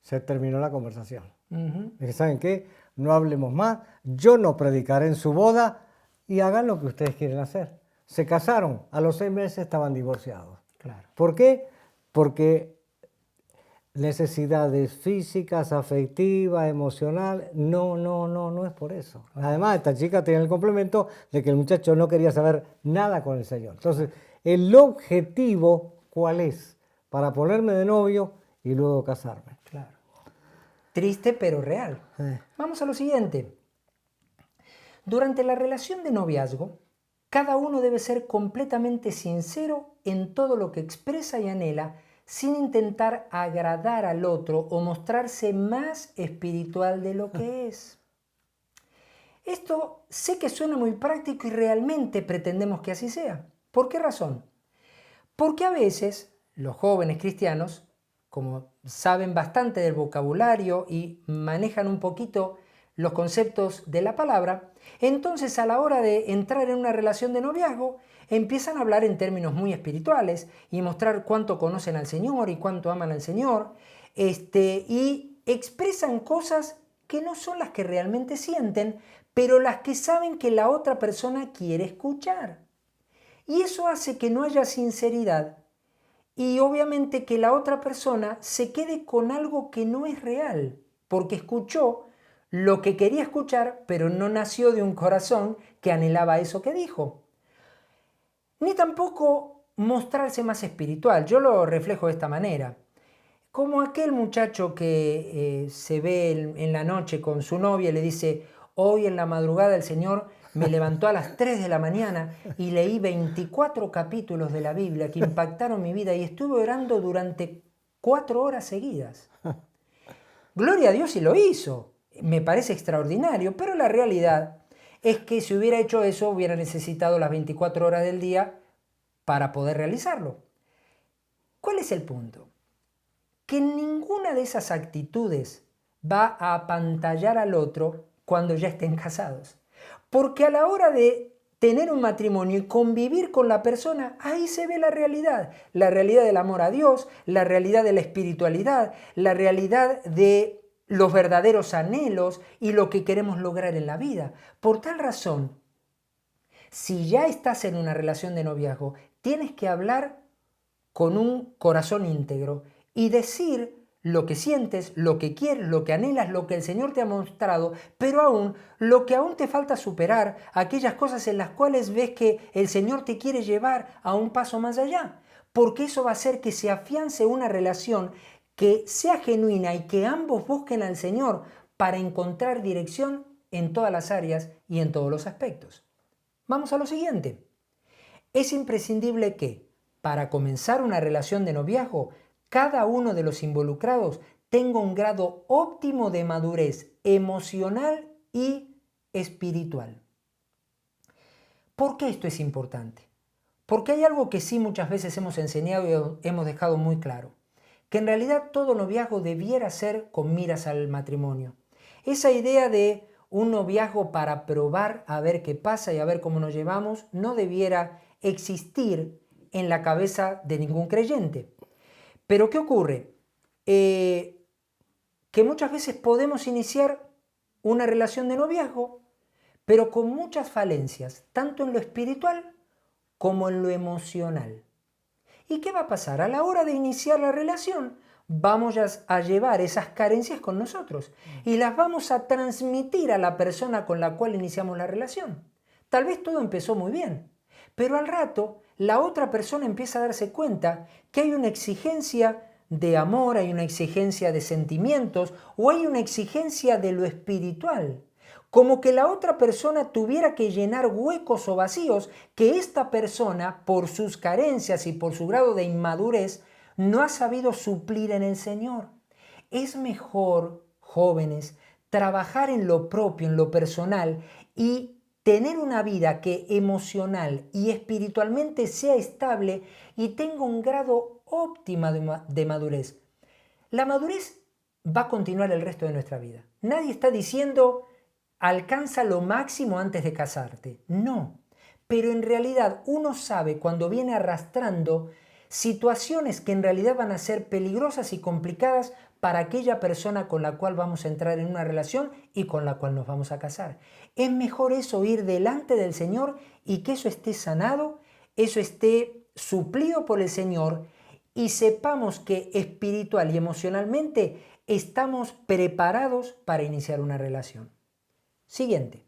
Se terminó la conversación. Dije, ¿saben qué? No hablemos más, yo no predicaré en su boda y hagan lo que ustedes quieren hacer. Se casaron, a los 6 meses estaban divorciados. Claro. ¿Por qué? Porque necesidades físicas, afectivas, emocionales, no es por eso. Además, esta chica tenía el complemento de que el muchacho no quería saber nada con el Señor. Entonces, el objetivo, ¿cuál es? Para ponerme de novio y luego casarme. Claro. Triste pero real. Vamos a lo siguiente. Durante la relación de noviazgo, cada uno debe ser completamente sincero en todo lo que expresa y anhela, sin intentar agradar al otro o mostrarse más espiritual de lo que es. Esto sé que suena muy práctico y realmente pretendemos que así sea. ¿Por qué razón? Porque a veces los jóvenes cristianos, como saben bastante del vocabulario y manejan un poquito los conceptos de la palabra, entonces a la hora de entrar en una relación de noviazgo, empiezan a hablar en términos muy espirituales y mostrar cuánto conocen al Señor y cuánto aman al Señor, y expresan cosas que no son las que realmente sienten, pero las que saben que la otra persona quiere escuchar. Y eso hace que no haya sinceridad y obviamente que la otra persona se quede con algo que no es real, porque escuchó lo que quería escuchar, pero no nació de un corazón que anhelaba eso que dijo. Ni tampoco mostrarse más espiritual. Yo lo reflejo de esta manera. Como aquel muchacho que se ve en la noche con su novia y le dice, hoy en la madrugada el Señor me levantó a las 3 de la mañana y leí 24 capítulos de la Biblia que impactaron mi vida y estuve orando durante 4 horas seguidas. Gloria a Dios y lo hizo. Me parece extraordinario, pero la realidad es que si hubiera hecho eso hubiera necesitado las 24 horas del día para poder realizarlo. ¿Cuál es el punto? Que ninguna de esas actitudes va a apantallar al otro cuando ya estén casados. Porque a la hora de tener un matrimonio y convivir con la persona, ahí se ve la realidad del amor a Dios, la realidad de la espiritualidad, la realidad de los verdaderos anhelos y lo que queremos lograr en la vida. Por tal razón, si ya estás en una relación de noviazgo, tienes que hablar con un corazón íntegro y decir lo que sientes, lo que quieres, lo que anhelas, lo que el Señor te ha mostrado, pero aún lo que aún te falta superar, aquellas cosas en las cuales ves que el Señor te quiere llevar a un paso más allá, porque eso va a hacer que se afiance una relación que sea genuina y que ambos busquen al Señor para encontrar dirección en todas las áreas y en todos los aspectos. Vamos a lo siguiente. Es imprescindible que, para comenzar una relación de noviazgo, cada uno de los involucrados tenga un grado óptimo de madurez emocional y espiritual. ¿Por qué esto es importante? Porque hay algo que sí muchas veces hemos enseñado y hemos dejado muy claro, que en realidad todo noviazgo debiera ser con miras al matrimonio. Esa idea de un noviazgo para probar a ver qué pasa y a ver cómo nos llevamos no debiera existir en la cabeza de ningún creyente. Pero ¿qué ocurre? Que muchas veces podemos iniciar una relación de noviazgo, pero con muchas falencias, tanto en lo espiritual como en lo emocional. ¿Y qué va a pasar? A la hora de iniciar la relación, vamos a llevar esas carencias con nosotros y las vamos a transmitir a la persona con la cual iniciamos la relación. Tal vez todo empezó muy bien, pero al rato la otra persona empieza a darse cuenta que hay una exigencia de amor, hay una exigencia de sentimientos o hay una exigencia de lo espiritual. Como que la otra persona tuviera que llenar huecos o vacíos que esta persona, por sus carencias y por su grado de inmadurez, no ha sabido suplir en el Señor. Es mejor, jóvenes, trabajar en lo propio, en lo personal y tener una vida que emocional y espiritualmente sea estable y tenga un grado óptimo de madurez. La madurez va a continuar el resto de nuestra vida. Nadie está diciendo alcanza lo máximo antes de casarte. No, pero en realidad uno sabe cuando viene arrastrando situaciones que en realidad van a ser peligrosas y complicadas para aquella persona con la cual vamos a entrar en una relación y con la cual nos vamos a casar. Es mejor eso, ir delante del Señor y que eso esté sanado, eso esté suplido por el Señor y sepamos que espiritual y emocionalmente estamos preparados para iniciar una relación. Siguiente.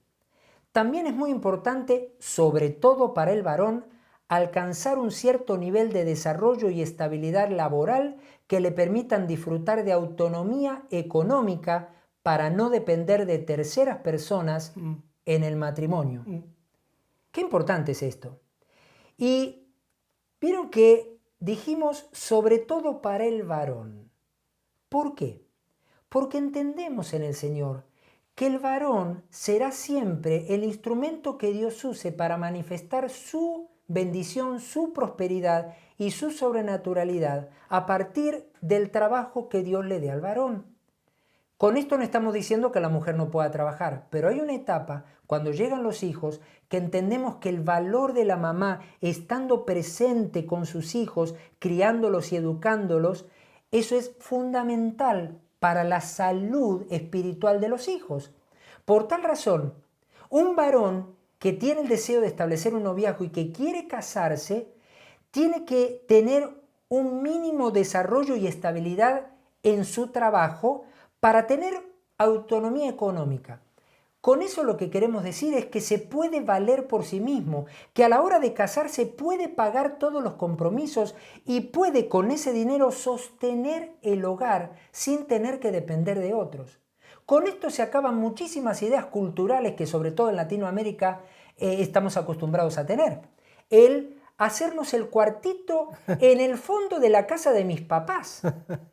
También es muy importante, sobre todo para el varón, alcanzar un cierto nivel de desarrollo y estabilidad laboral que le permitan disfrutar de autonomía económica para no depender de terceras personas en el matrimonio. Qué importante es esto. Y vieron que dijimos sobre todo para el varón. ¿Por qué? Porque entendemos en el Señor que el varón será siempre el instrumento que Dios use para manifestar su bendición, su prosperidad y su sobrenaturalidad a partir del trabajo que Dios le dé al varón. Con esto no estamos diciendo que la mujer no pueda trabajar, pero hay una etapa cuando llegan los hijos que entendemos que el valor de la mamá estando presente con sus hijos, criándolos y educándolos, eso es fundamental para la salud espiritual de los hijos. Por tal razón, un varón que tiene el deseo de establecer un noviazgo y que quiere casarse, tiene que tener un mínimo desarrollo y estabilidad en su trabajo para tener autonomía económica. Con eso lo que queremos decir es que se puede valer por sí mismo, que a la hora de casarse puede pagar todos los compromisos y puede con ese dinero sostener el hogar sin tener que depender de otros. Con esto se acaban muchísimas ideas culturales que sobre todo en Latinoamérica estamos acostumbrados a tener. El hacernos el cuartito en el fondo de la casa de mis papás,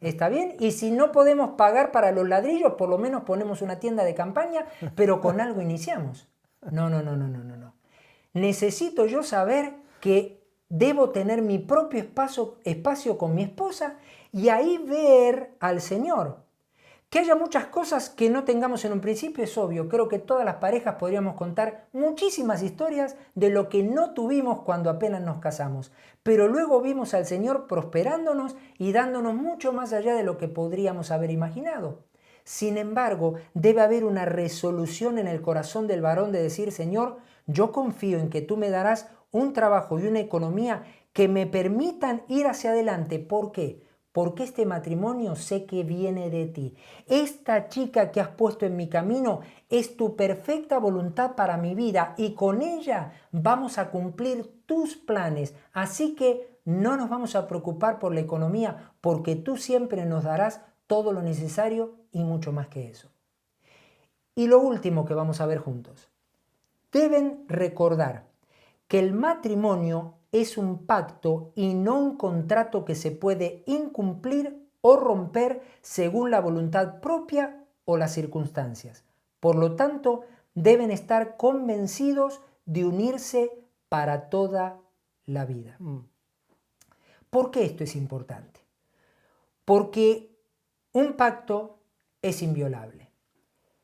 ¿está bien? Y si no podemos pagar para los ladrillos, por lo menos ponemos una tienda de campaña, pero con algo iniciamos. No, no, no, no, no, no, no. Necesito yo saber que debo tener mi propio espacio con mi esposa y ahí ver al Señor. Que haya muchas cosas que no tengamos en un principio es obvio. Creo que todas las parejas podríamos contar muchísimas historias de lo que no tuvimos cuando apenas nos casamos. Pero luego vimos al Señor prosperándonos y dándonos mucho más allá de lo que podríamos haber imaginado. Sin embargo, debe haber una resolución en el corazón del varón de decir, Señor, yo confío en que tú me darás un trabajo y una economía que me permitan ir hacia adelante. ¿Por qué? Porque este matrimonio sé que viene de ti. Esta chica que has puesto en mi camino es tu perfecta voluntad para mi vida y con ella vamos a cumplir tus planes. Así que no nos vamos a preocupar por la economía porque tú siempre nos darás todo lo necesario y mucho más que eso. Y lo último que vamos a ver juntos. Deben recordar que el matrimonio es un pacto y no un contrato que se puede incumplir o romper según la voluntad propia o las circunstancias. Por lo tanto, deben estar convencidos de unirse para toda la vida. ¿Por qué esto es importante? Porque un pacto es inviolable.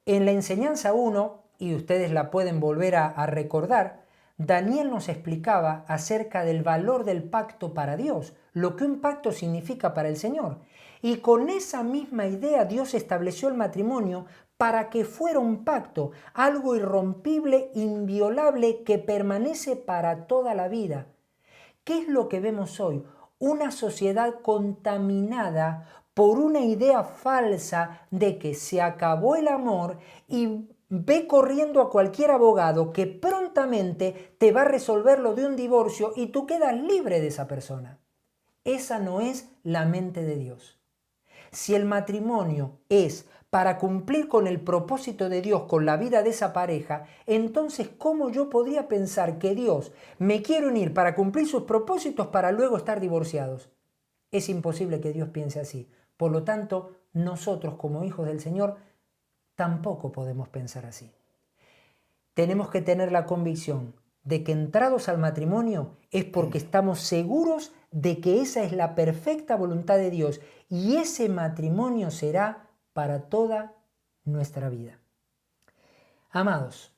En la enseñanza 1, y ustedes la pueden volver a recordar, Daniel nos explicaba acerca del valor del pacto para Dios, lo que un pacto significa para el Señor. Y con esa misma idea Dios estableció el matrimonio para que fuera un pacto, algo irrompible, inviolable, que permanece para toda la vida. ¿Qué es lo que vemos hoy? Una sociedad contaminada por una idea falsa de que se acabó el amor y ve corriendo a cualquier abogado que prontamente te va a resolver lo de un divorcio y tú quedas libre de esa persona. Esa no es la mente de Dios. Si el matrimonio es para cumplir con el propósito de Dios, con la vida de esa pareja, entonces ¿cómo yo podría pensar que Dios me quiere unir para cumplir sus propósitos para luego estar divorciados? Es imposible que Dios piense así. Por lo tanto, nosotros como hijos del Señor tampoco podemos pensar así. Tenemos que tener la convicción de que entrados al matrimonio es porque estamos seguros de que esa es la perfecta voluntad de Dios y ese matrimonio será para toda nuestra vida. Amados,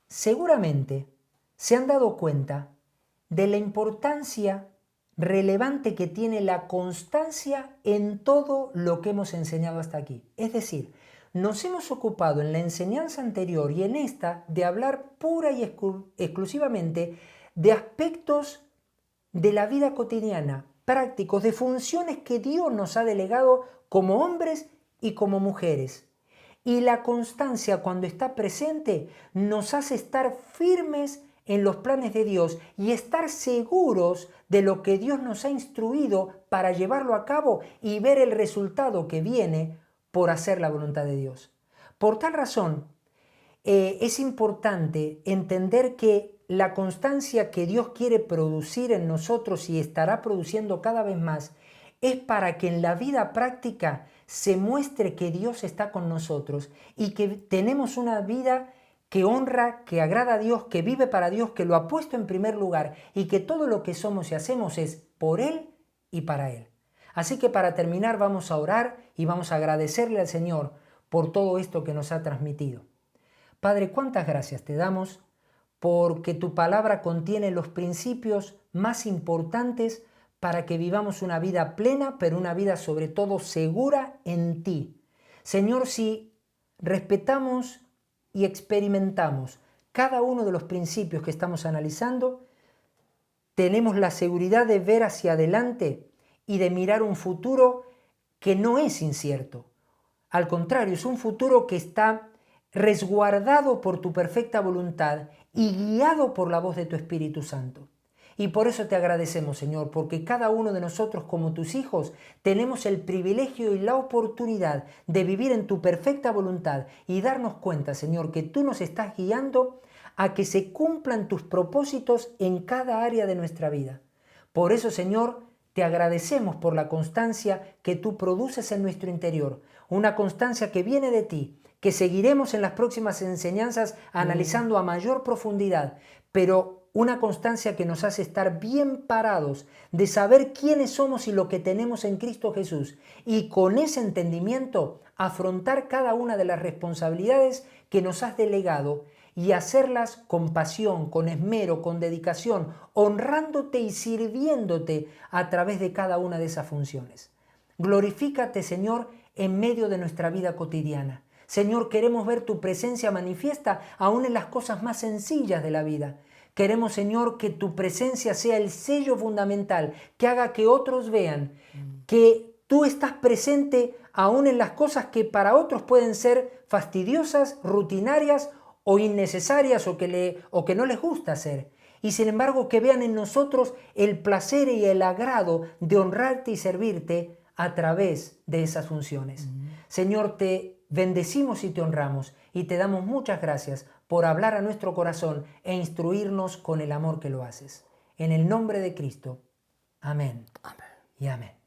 seguramente se han dado cuenta de la importancia relevante que tiene la constancia en todo lo que hemos enseñado hasta aquí. Es decir, nos hemos ocupado en la enseñanza anterior y en esta de hablar pura y exclusivamente de aspectos de la vida cotidiana, prácticos, de funciones que Dios nos ha delegado como hombres y como mujeres. Y la constancia, cuando está presente, nos hace estar firmes en los planes de Dios y estar seguros de lo que Dios nos ha instruido para llevarlo a cabo y ver el resultado que viene por hacer la voluntad de Dios. Por tal razón, es importante entender que la constancia que Dios quiere producir en nosotros y estará produciendo cada vez más es para que en la vida práctica se muestre que Dios está con nosotros y que tenemos una vida que honra, que agrada a Dios, que vive para Dios, que lo ha puesto en primer lugar y que todo lo que somos y hacemos es por Él y para Él. Así que para terminar vamos a orar y vamos a agradecerle al Señor por todo esto que nos ha transmitido. Padre, cuántas gracias te damos porque tu palabra contiene los principios más importantes para que vivamos una vida plena, pero una vida sobre todo segura en ti. Señor, si respetamos y experimentamos cada uno de los principios que estamos analizando, tenemos la seguridad de ver hacia adelante y de mirar un futuro que no es incierto. Al contrario, es un futuro que está resguardado por tu perfecta voluntad y guiado por la voz de tu Espíritu Santo. Y por eso te agradecemos, Señor, porque cada uno de nosotros como tus hijos tenemos el privilegio y la oportunidad de vivir en tu perfecta voluntad y darnos cuenta, Señor, que tú nos estás guiando a que se cumplan tus propósitos en cada área de nuestra vida. Por eso, Señor, te agradecemos por la constancia que tú produces en nuestro interior, una constancia que viene de ti, que seguiremos en las próximas enseñanzas analizando a mayor profundidad, pero una constancia que nos hace estar bien parados, de saber quiénes somos y lo que tenemos en Cristo Jesús, y con ese entendimiento afrontar cada una de las responsabilidades que nos has delegado y hacerlas con pasión, con esmero, con dedicación, honrándote y sirviéndote a través de cada una de esas funciones. Glorifícate, Señor, en medio de nuestra vida cotidiana. Señor, queremos ver tu presencia manifiesta aún en las cosas más sencillas de la vida. Queremos, Señor, que tu presencia sea el sello fundamental, que haga que otros vean que tú estás presente aún en las cosas que para otros pueden ser fastidiosas, rutinarias o innecesarias o que no les gusta hacer. Y sin embargo que vean en nosotros el placer y el agrado de honrarte y servirte a través de esas funciones. Señor, te bendecimos y te honramos y te damos muchas gracias por hablar a nuestro corazón e instruirnos con el amor que lo haces. En el nombre de Cristo. Amén. Amén. Y amén.